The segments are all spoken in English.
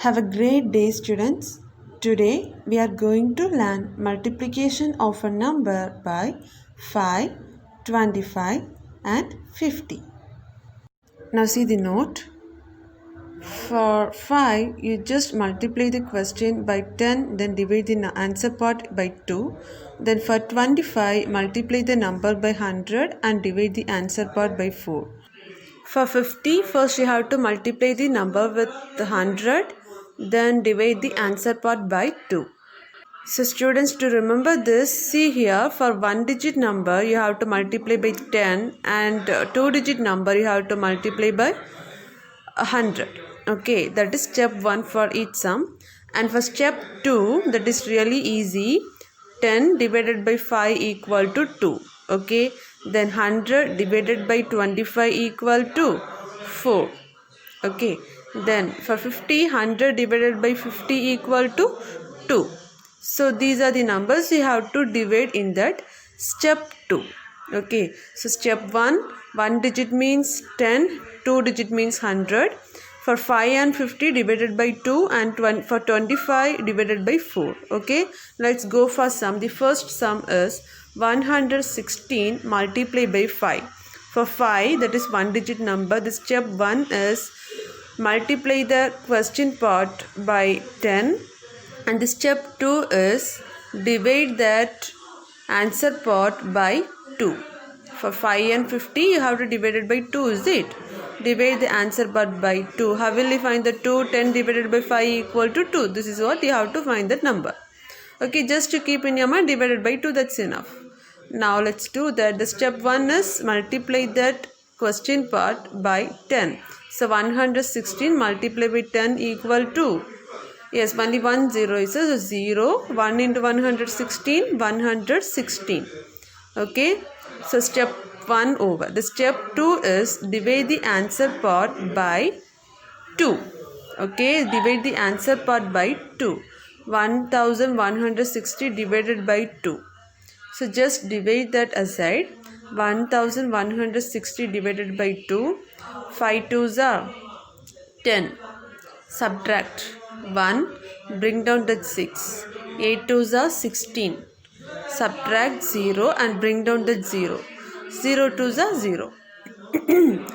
Have a great day, students. Today we are going to learn multiplication of a number by 5, 25 and 50. Now see the note. For 5, you just multiply the question by 10, then divide the answer part by 2. Then for 25, multiply the number by 100 and divide the answer part by 4. For 50, first you have to multiply the number with the 100, then divide the answer part by 2. So students, to remember this, see here, for 1-digit number you have to multiply by 10 and 2-digit number you have to multiply by 100. Okay, that is step 1 for each sum. And for step 2, that is really easy. 10 divided by 5 equal to 2. Okay, then 100 divided by 25 equal to 4. Okay, then for 50, 100 divided by 50 equal to 2. So these are the numbers you have to divide in that step 2. Okay, so step 1 digit means 10, 2 digit means 100. For 5 and 50 divided by 2 and for 25 divided by 4. Okay, let's go for sum. The first sum is 116 multiplied by 5. For 5, that is 1-digit number, the step 1 is multiply the question part by 10, and the step 2 is divide that answer part by 2. For 5 and 50, you have to divide it by 2, is it? Divide the answer part by 2. How will you find the 2? 10 divided by 5 equal to 2. This is what you have to find that number. Okay, just to keep in your mind, divided by 2, that's enough. Now let's do that. The step 1 is multiply that question part by 10. So 116 multiplied by 10 equal to, yes, only 1 0 is a 0. 1 into 116, 116. Okay, so step 1 over. The step 2 is divide the answer part by 2. Okay, divide the answer part by 2. 1160 divided by 2. So just divide that aside. 1160 divided by 2. 5 2s are 10. Subtract 1. Bring down that 6. 8 2s are 16. Subtract 0 and bring down that 0. 0 2s are 0.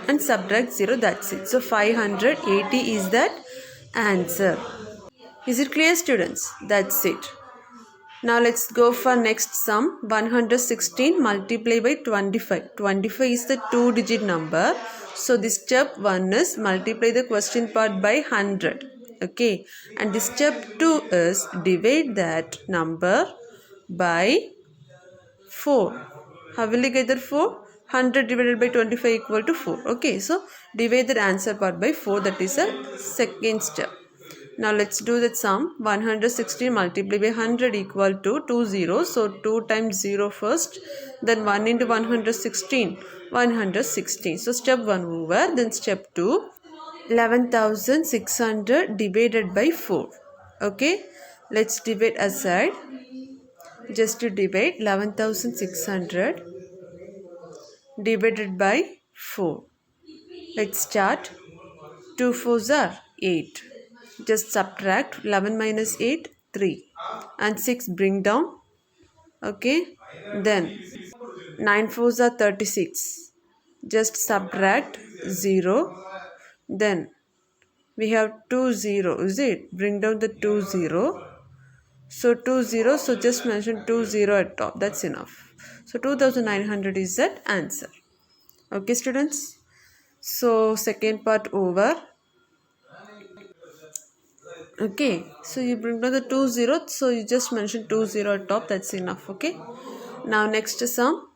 And subtract 0, that's it. So 580 is that answer. Is it clear, students? That's it. Now let's go for next sum. 116 multiplied by 25. 25 is the 2-digit number. So this step 1 is multiply the question part by 100. Okay. And the step 2 is divide that number by 4. How will you get that 4? 100 divided by 25 equal to 4. Okay. So divide the answer part by 4. That is a second step. Now let's do that sum. 116 multiplied by 100 equal to 2 zeros. So 2 times 0 first. Then 1 into 116. 116. So step 1 over. Then step 2. 11,600 divided by 4. Okay. Let's divide aside. Just to divide 11,600 divided by 4. Let's start. 2 4s are 8. Just subtract 11 minus 8, 3. And 6 bring down. Okay. Then 9 4s are 36. Just subtract 0. Then we have 2 0. Is it? Bring down the 2 0. So 2 0. So just mention 2 0 at top. That's enough. So 2900 is that answer. Okay, students. So second part over. Okay, so you bring down the 2 0, so you just mention 2 0 at top, that's enough. Okay, now next sum.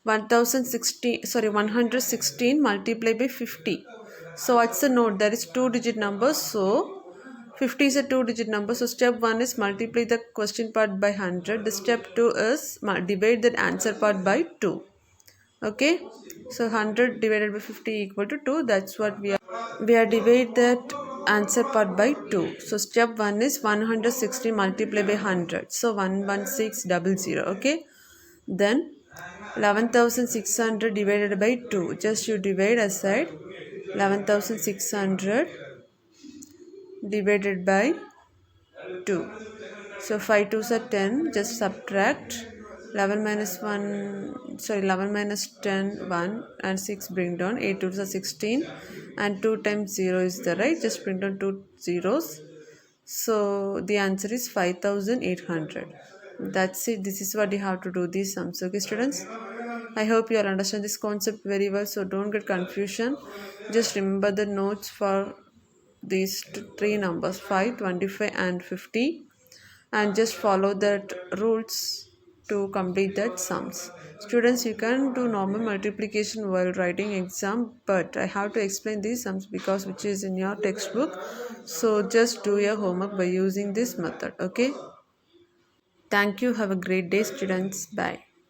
116 multiplied by 50. So what's the note? There is 2-digit number, so 50 is a 2-digit number. So step 1 is multiply the question part by 100. The step 2 is divide the answer part by 2. Okay, so 100 divided by 50 equal to 2. That's what we are divide that answer part by 2. So step 1 is 160 multiplied by 100. So 11600. Okay, then 11,600 divided by 2. Just you divide aside. 11,600 divided by 2. So 5 2s are 10, just subtract 11 minus 1, sorry 11 minus 10, 1 and 6 bring down, 8 2s are 16 and 2 times 0 is the right, just bring down 2 zeros. So the answer is 5800. That's it. This is what you have to do these sums. Okay students, I hope you all understand this concept very well, so don't get confusion. Just remember the notes for these three numbers 5, 25 and 50, and just follow that rules to complete that sums. Students, you can do normal multiplication while writing exam, but I have to explain these sums because which is in your textbook. So just do your homework by using this method. Okay, thank you. Have a great day students. Bye.